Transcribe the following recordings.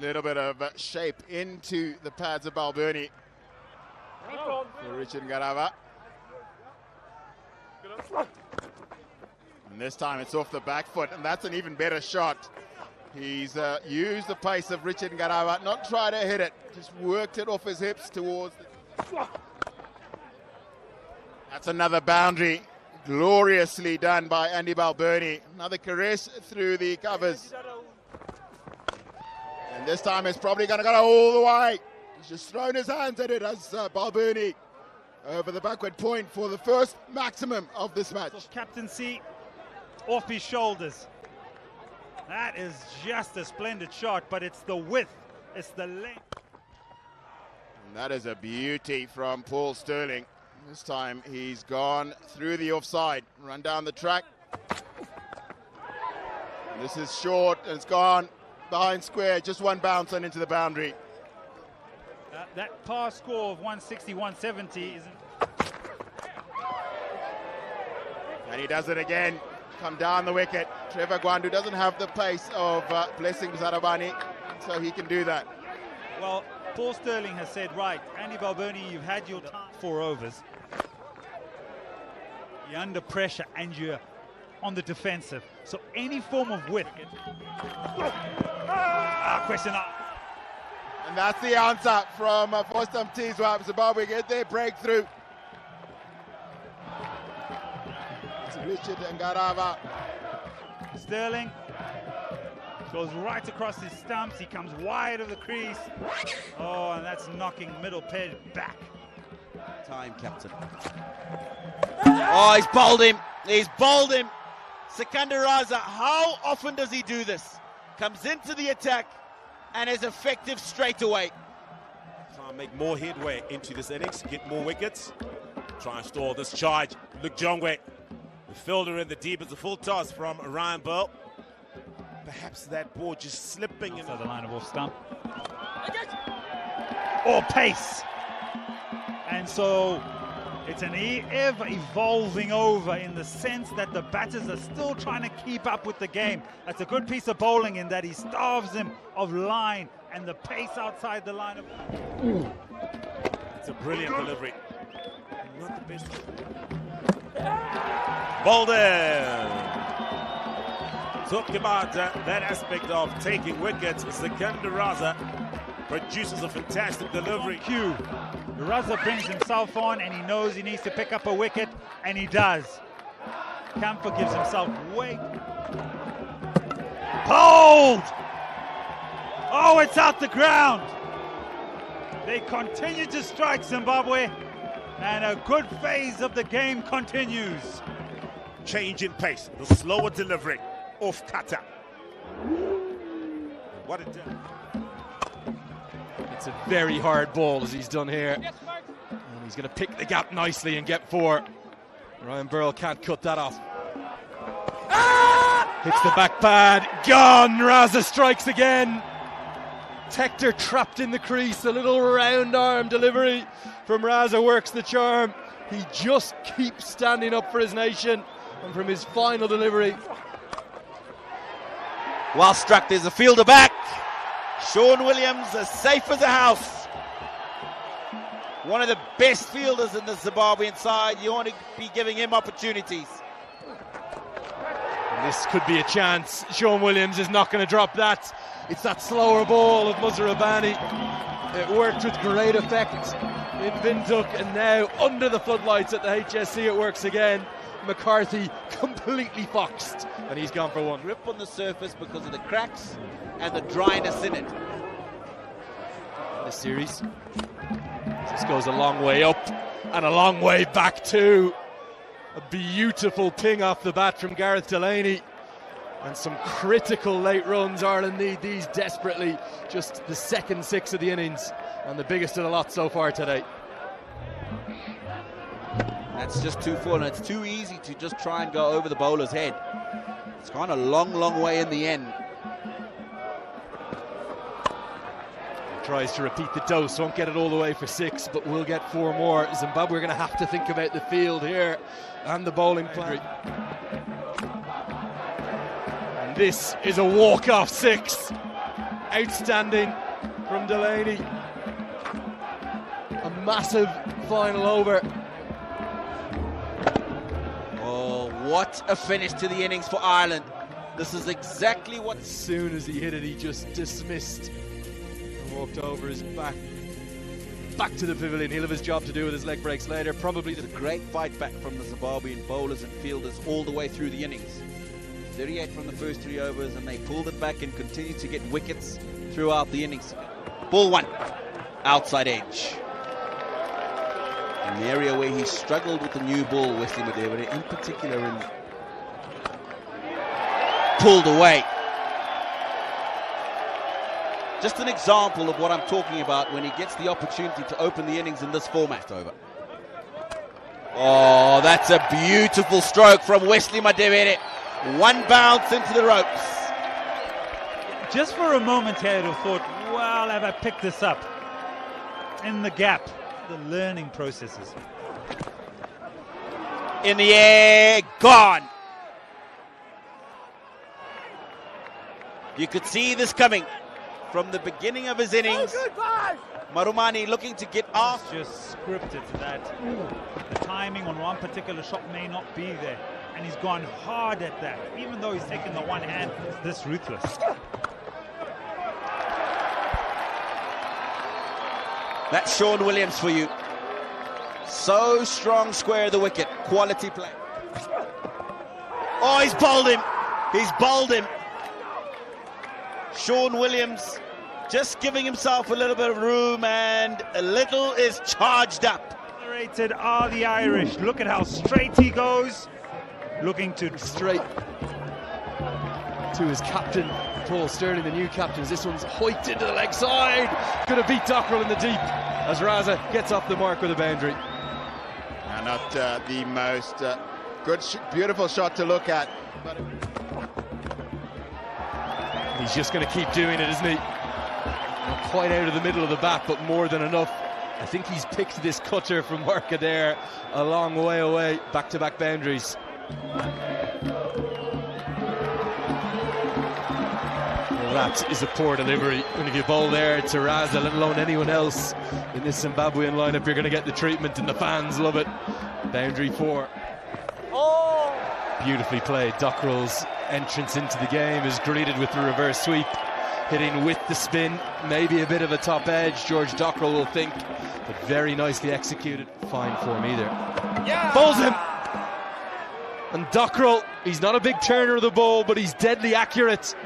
Little bit of shape into the pads of Balbirnie for Richard Ngarava. And this time it's off the back foot, and that's an even better shot. He's used the pace of Richard Ngarava, not try to hit it, just worked it off his hips towards the... That's another boundary, gloriously done by Andy Balbirnie. Another caress through the covers. And this time it's probably going to go all the way. He's just thrown his hands at it as Balbirnie over the backward point for the first maximum of this match. Captaincy off his shoulders. That is just a splendid shot, but it's the width, it's the length. And that is a beauty from Paul Sterling. This time he's gone through the offside, run down the track. And this is short, and it's gone behind square, just one bounce and into the boundary. That par score of 160-170 isn't... And he does it again, come down the wicket. Trevor Gwandu doesn't have the pace of Blessing Zarabani, so he can do that. Well, Paul Sterling has said, right, Andy Balbirnie, you've had your time. 4 overs. You're under pressure and you're on the defensive. So any form of width. Question up. And that's the answer from Fostam Tizwa. Zimbabwe get their breakthrough. It's Richard Ngarava. Sterling goes right across his stumps. He comes wide of the crease. Oh, and that's knocking middle ped back. Time, captain. Oh, he's bowled him. He's bowled him. Sikandar Raza, how often does he do this? Comes into the attack and is effective straight away. Try and make more headway into this innings, get more wickets. Try and stall this charge. Luke Jongwe, the fielder in the deep. It's a full toss from Ryan Bell. Perhaps that ball just slipping in the line of off stump. Or pace. And so it's an ever evolving over in the sense that the batters are still trying to keep up with the game. That's a good piece of bowling in that he starves him of line and the pace outside the line of... It's a brilliant delivery. Not the best. Bolden. Talk about that aspect of taking wickets. Sikandar Raza produces a fantastic delivery. Cue. Raza brings himself on and he knows he needs to pick up a wicket, and he does. Camphor gives himself weight. Pulled! Oh, it's out the ground. They continue to strike, Zimbabwe, and a good phase of the game continues. Change in pace, the slower delivery off cutter. What it did. It's a very hard ball as he's done here. And he's going to pick the gap nicely and get 4. Ryan Burrell can't cut that off. Hits the back pad. Gone. Raza strikes again. Tector trapped in the crease. A little round arm delivery from Raza works the charm. He just keeps standing up for his nation. And from his final delivery. Well struck. There's a fielder back. Sean Williams, as safe as a house. One of the best fielders in the Zimbabwean side. You want to be giving him opportunities. And this could be a chance. Sean Williams is not going to drop that. It's that slower ball of Muzarabani. It worked with great effect in Windhoek, and now under the floodlights at the HSC it works again. McCarthy completely foxed, and he's gone for 1. Grip on the surface because of the cracks and the dryness in it. This series, this goes a long way up and a long way back too. A beautiful ping off the bat from Gareth Delaney, and some critical late runs. Ireland need these desperately. Just the second 6 of the innings and the biggest of the lot so far today. That's just too full, and it's too easy to just try and go over the bowler's head. It's gone a long, long way in the end. Tries to repeat the dose, won't get it all the way for 6, but will get 4 more. Zimbabwe are going to have to think about the field here and the bowling plan. And This is a walk-off 6. Outstanding from Delaney. A massive final over. Oh, what a finish to the innings for Ireland. This is exactly what... As soon as he hit it, he just dismissed and walked over his back to the pavilion. He'll have his job to do with his leg breaks later. Probably a great fight back from the Zimbabwean bowlers and fielders all the way through the innings. 38 from the first 3 overs, and they pulled it back and continued to get wickets throughout the innings. Ball 1, outside edge. An area where he struggled with the new ball, Wesley Madevere, in particular, and pulled away. Just an example of what I'm talking about when he gets the opportunity to open the innings in this format. Over. Oh, that's a beautiful stroke from Wesley Madevere. One bounce into the ropes. Just for a moment here, I'd have thought, well, have I picked this up? In the gap, the learning processes. In the air, gone. You could see this coming from the beginning of his innings. Marumani looking to get off. Just scripted that the timing on one particular shot may not be there. And he's gone hard at that. Even though he's taken the one hand, it's this ruthless. That's Sean Williams for you. So strong, square of the wicket. Quality play. Oh, he's bowled him. He's bowled him. Sean Williams just giving himself a little bit of room, and a little is charged up. Accelerated are the Irish. Look at how straight he goes. Looking to straight to his captain, Paul Sterling, the new captain. This one's hoiked into the leg side. Gonna beat Dockrell in the deep as Raza gets off the mark with a boundary. Not the most good, beautiful shot to look at. But he's just going to keep doing it, isn't he? Not quite out of the middle of the bat, but more than enough. I think he's picked this cutter from Workaday a long way away. Back-to-back boundaries. Well, that is a poor delivery. When if you bowl there to Raza, let alone anyone else in this Zimbabwean lineup, you're going to get the treatment, and the fans love it. Boundary 4. Oh! Beautifully played. Dockrell's entrance into the game is greeted with the reverse sweep, hitting with the spin, maybe a bit of a top edge, George Dockrell will think, but very nicely executed. Fine form either. Yeah! Bowls him! And Dockrell, he's not a big turner of the ball, but he's deadly accurate.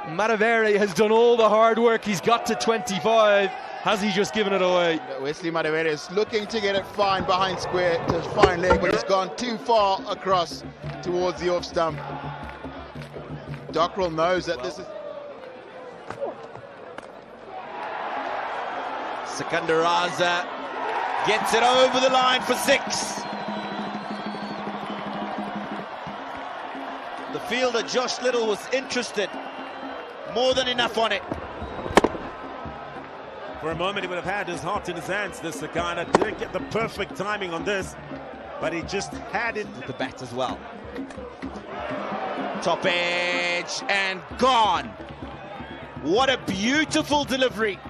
Madevere has done all the hard work. He's got to 25. Has he just given it away? Wesley Madevere is looking to get it fine behind square to fine leg, but he's gone too far across towards the off stump. Dockrell knows that this is... Sikandaraza gets it over the line for 6. The fielder Josh Little was interested. More than enough on it. For a moment he would have had his heart in his hands. This Sakana didn't get the perfect timing on this, but he just had it with the bat as well. Top edge and gone. What a beautiful delivery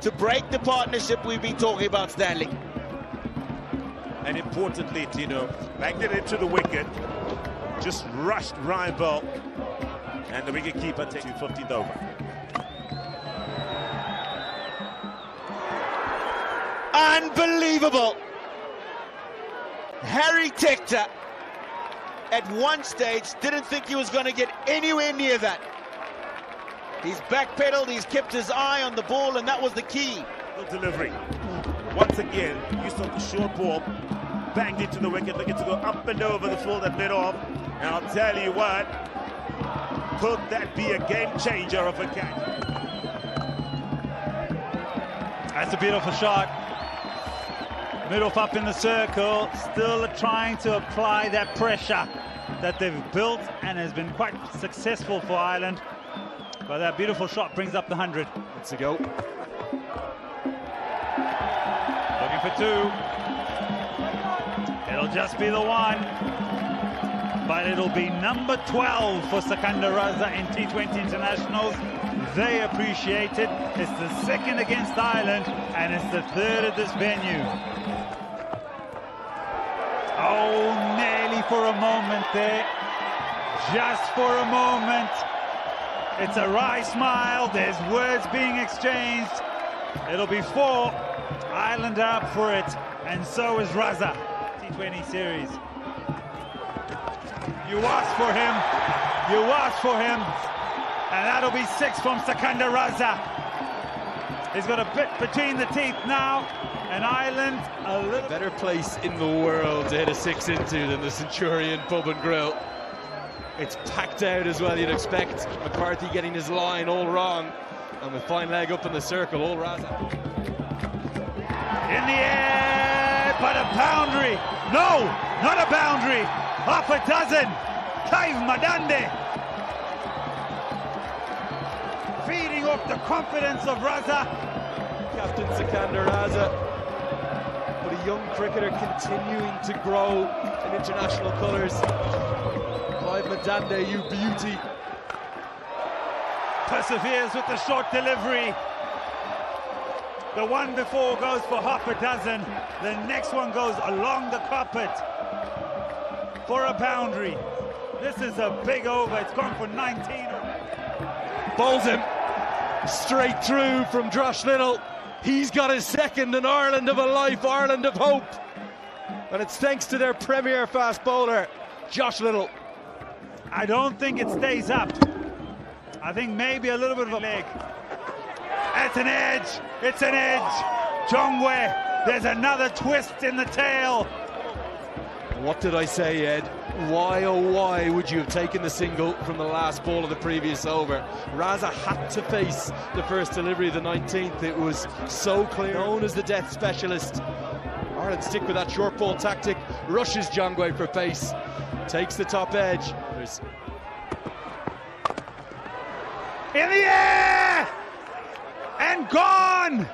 to break the partnership we've been talking about, Stanley. And importantly, Tino, banged it into the wicket, just rushed Ryan Bell, and the wicketkeeper takes 15th over. Unbelievable. Harry Tector at one stage didn't think he was going to get anywhere near that. He's backpedaled, he's kept his eye on the ball, and that was the key. Good delivery. Once again, use of the short ball, banged into the wicket, looking to go up and over the field and mid off. And I'll tell you what, could that be a game changer of a catch? That's a beautiful shot. Mid off up in the circle, still trying to apply that pressure that they've built and has been quite successful for Ireland. But that beautiful shot brings up the 100. Let's go. Looking for 2. It'll just be the 1. but it'll be number 12 for Sikandar Raza in T20 internationals. They appreciate it. It's the second against Ireland, and it's the third at this venue. Oh, nearly for a moment there. Just for a moment. It's a wry smile. There's words being exchanged. It'll be 4. Ireland are up for it, and so is Raza. T20 series. You asked for him. You asked for him. And that'll be 6 from Sikandar Raza. He's got a bit between the teeth now. And Ireland a little better place in the world to hit a 6 into than the Centurion Pub and Grill. It's packed out as well, you'd expect. McCarthy getting his line all wrong. And with fine leg up in the circle, all Raza. In the air, but a boundary. No, not a boundary. Half a dozen. Kaiv Madande. Feeding off the confidence of Raza. Captain Sikandar Raza. But a young cricketer continuing to grow in international colours. Kaiv Madande, you beauty. Perseveres with the short delivery. The one before goes for half a dozen. The next one goes along the carpet for a boundary. This is a big over. It's gone for 19. Bowls him straight through from Josh Little. He's got his second, and Ireland of a life, Ireland of hope. And it's thanks to their premier fast bowler, Josh Little. I don't think it stays up. I think maybe a little bit of a leg. It's an edge. It's an edge. Jongwe, there's another twist in the tail. What did I say, Ed? Why, oh why would you have taken the single from the last ball of the previous over? Raza had to face the first delivery of the 19th. It was so clear. Known as the death specialist. Ireland stick with that short ball tactic. Rushes Jongwe for pace. Takes the top edge. In the air! And gone!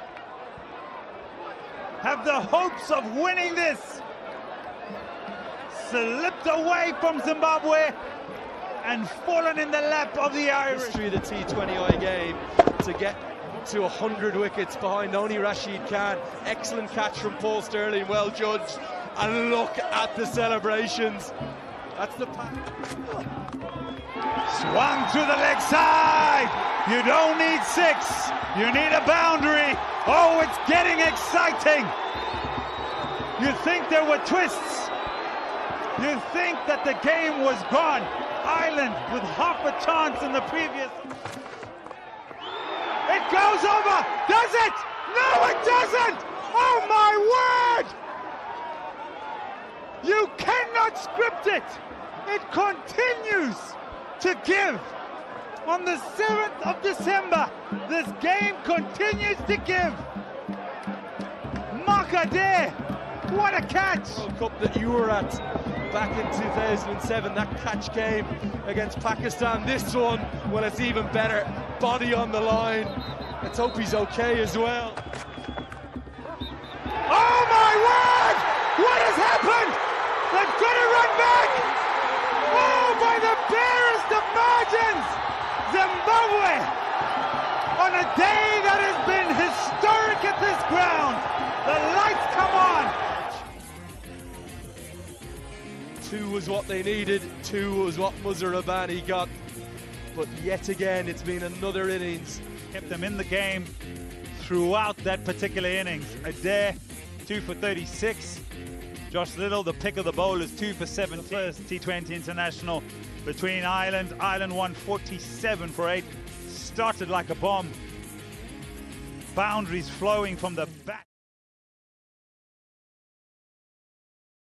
Have the hopes of winning this slipped away from Zimbabwe and fallen in the lap of the Irish. History of the T20I game to get to 100 wickets behind only Rashid Khan. Excellent catch from Paul Sterling, well judged. And look at the celebrations. That's the pack. Swung to the leg side. You don't need 6. You need a boundary. Oh, it's getting exciting. You think there were twists. You think that the game was gone. Ireland with half a chance in the previous. It goes over. Does it? No, it doesn't. Oh, my word. You cannot script it. It continues to give. On the 7th of December, this game continues to give. Makade, what a catch! World Cup that you were at back in 2007, that catch game against Pakistan. This one, well, it's even better. Body on the line. Let's hope he's okay as well. Oh my word! What has happened? They've got to run back! Oh, by the barest of margins! Zimbabwe, on a day that has been historic at this ground, the lights come on. 2 was what they needed, 2 was what Muzzer Rabani got. But yet again, it's been another innings. Kept them in the game throughout that particular innings. Adair, 2 for 36. Josh Little, the pick of the bowlers, 2 for 7. First T20 international between Ireland. Ireland won 47 for 8. Started like a bomb. Boundaries flowing from the bat.